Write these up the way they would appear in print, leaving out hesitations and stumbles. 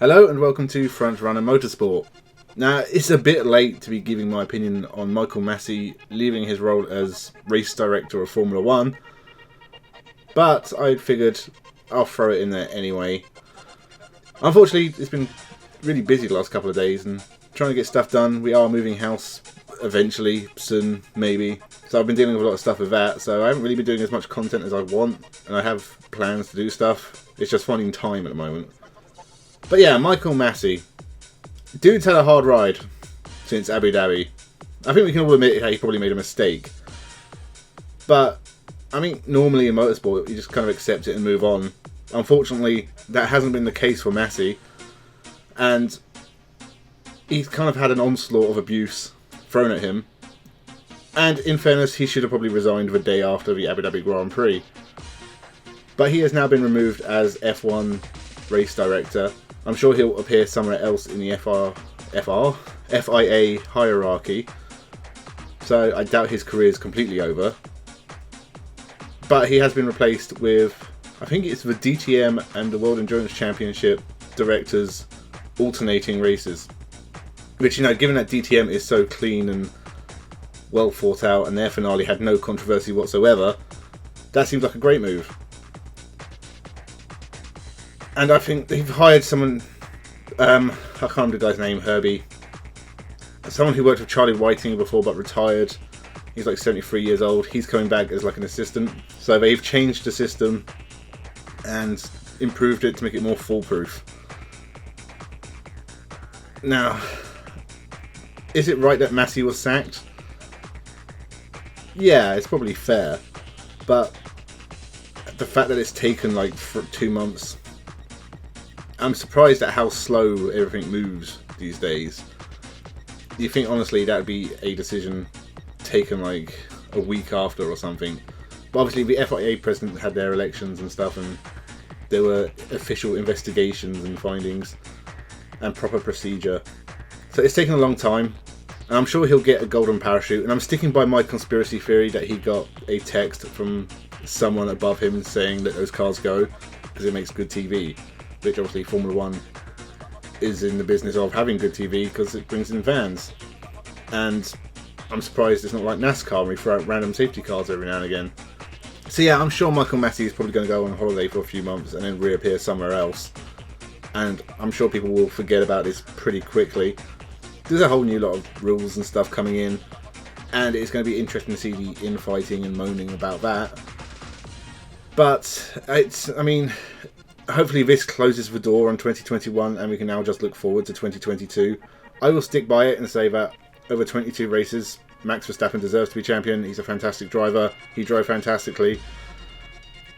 Hello and welcome to Frontrunner Motorsport. Now, it's a bit late to be giving my opinion on Michael Masi leaving his role as race director of Formula 1, but I figured I'll throw it in there anyway. Unfortunately, it's been really busy the last couple of days and trying to get stuff done. We are moving house eventually, soon, maybe. So I've been dealing with a lot of stuff with that, so I haven't really been doing as much content as I want, and I have plans to do stuff. It's just finding time at the moment. But yeah, Michael Masi. Dude's had a hard ride since Abu Dhabi. I think we can all admit he probably made a mistake. But, I mean, normally in motorsport, you just kind of accept it and move on. Unfortunately, that hasn't been the case for Masi. And he's kind of had an onslaught of abuse thrown at him. And in fairness, he should have probably resigned the day after the Abu Dhabi Grand Prix. But he has now been removed as F1 race director. I'm sure he'll appear somewhere else in the FIA hierarchy. So I doubt his career is completely over. But he has been replaced with, I think it's the DTM and the World Endurance Championship directors alternating races. Which, you know, given that DTM is so clean and well thought out and their finale had no controversy whatsoever, that seems like a great move. And I think they've hired someone, I can't remember the guy's name, Herbie. Someone who worked with Charlie Whiting before but retired. He's like 73 years old. He's coming back as like an assistant. So they've changed the system and improved it to make it more foolproof. Now, is it right that Masi was sacked? Yeah, it's probably fair. But the fact that it's taken like 2 months, I'm surprised at how slow everything moves these days. You think honestly that would be a decision taken like a week after or something? But obviously the FIA president had their elections and stuff, and there were official investigations and findings and proper procedure. So it's taken a long time, and I'm sure he'll get a golden parachute. And I'm sticking by my conspiracy theory that he got a text from someone above him saying let those cars go because it makes good TV. Which obviously Formula 1 is in the business of having good TV because it brings in fans. And I'm surprised it's not like NASCAR where we throw out random safety cars every now and again. So yeah, I'm sure Michael Masi is probably going to go on holiday for a few months and then reappear somewhere else. And I'm sure people will forget about this pretty quickly. There's a whole new lot of rules and stuff coming in, and it's going to be interesting to see the infighting and moaning about that. But hopefully this closes the door on 2021 and we can now just look forward to 2022. I will stick by it and say that over 22 races, Max Verstappen deserves to be champion. He's a fantastic driver. He drove fantastically.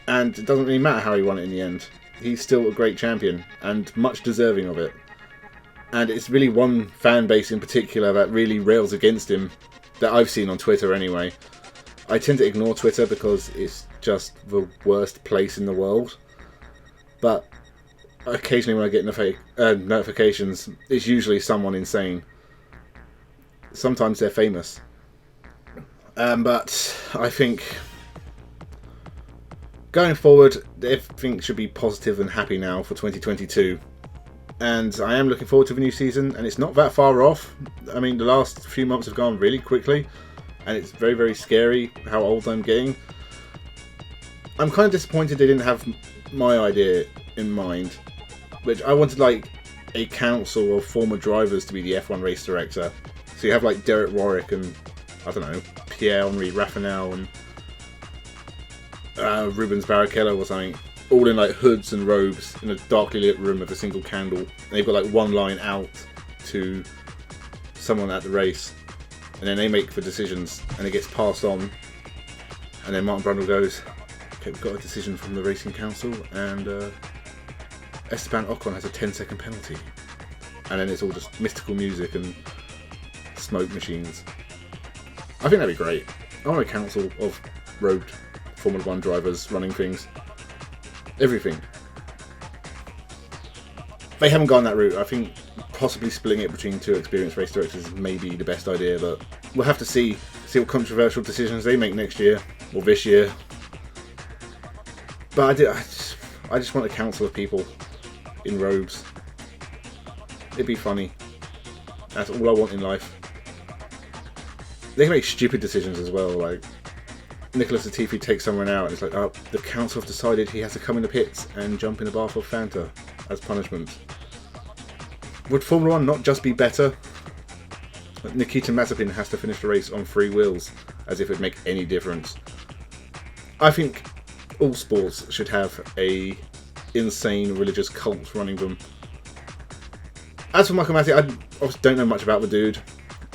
And it doesn't really matter how he won it in the end. He's still a great champion and much deserving of it. And it's really one fan base in particular that really rails against him, that I've seen on Twitter anyway. I tend to ignore Twitter because it's just the worst place in the world. But occasionally when I get notifications, it's usually someone insane. Sometimes they're famous. But I think going forward, everything should be positive and happy now for 2022. And I am looking forward to the new season, and it's not that far off. I mean, the last few months have gone really quickly, and it's very, very scary how old I'm getting. I'm kind of disappointed they didn't have my idea in mind, which I wanted like a council of former drivers to be the F1 race director. So you have like Derek Warwick and I don't know, Pierre-Henri Raffinel and Rubens Barrichello or something, all in like hoods and robes in a darkly lit room with a single candle, and they've got like one line out to someone at the race, and then they make the decisions and it gets passed on, and then Martin Brundle goes, okay, we've got a decision from the racing council and Esteban Ocon has a 10-second penalty, and then it's all just mystical music and smoke machines. I think that'd be great. I want a council of robed Formula 1 drivers running things. Everything. They haven't gone that route. I think possibly splitting it between two experienced race directors may be the best idea, but we'll have to see what controversial decisions they make next year or this year. But I just want a council of people in robes It'd be funny. That's all I want in life. They can make stupid decisions as well, like Nicholas Latifi takes someone out and it's like, oh, the council have decided he has to come in the pits and jump in a bath of Fanta as punishment. Would Formula 1 not just be better? Nikita Mazepin has to finish the race on 3 wheels, as if it'd make any difference. I think all sports should have a insane religious cult running them. As for Michael Masi, I obviously don't know much about the dude.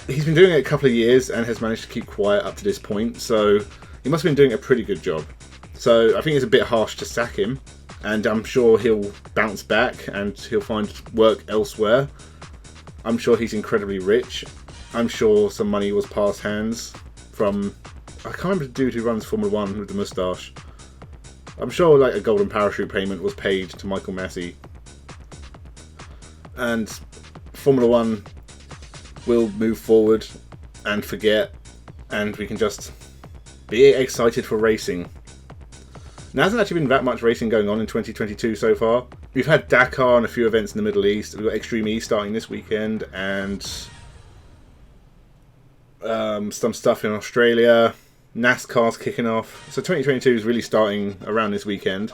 He's been doing it a couple of years and has managed to keep quiet up to this point, so he must have been doing a pretty good job. So I think it's a bit harsh to sack him, and I'm sure he'll bounce back and he'll find work elsewhere. I'm sure he's incredibly rich. I'm sure some money was passed hands from, I can't remember the dude who runs Formula 1 with the moustache. I'm sure like a golden parachute payment was paid to Michael Masi. And Formula 1 will move forward and forget, and we can just be excited for racing. There hasn't actually been that much racing going on in 2022 so far. We've had Dakar and a few events in the Middle East. We've got Extreme E starting this weekend, and some stuff in Australia. NASCAR's kicking off. So 2022 is really starting around this weekend.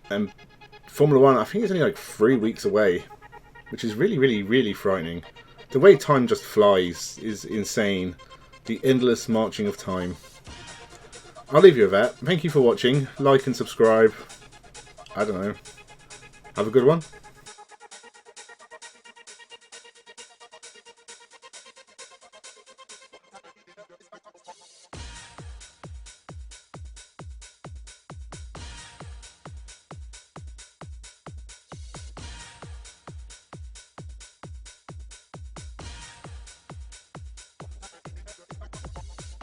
And Formula 1, I think it's only like 3 weeks away, which is really, really, really frightening. The way time just flies is insane. The endless marching of time. I'll leave you with that. Thank you for watching. Like and subscribe. I don't know. Have a good one.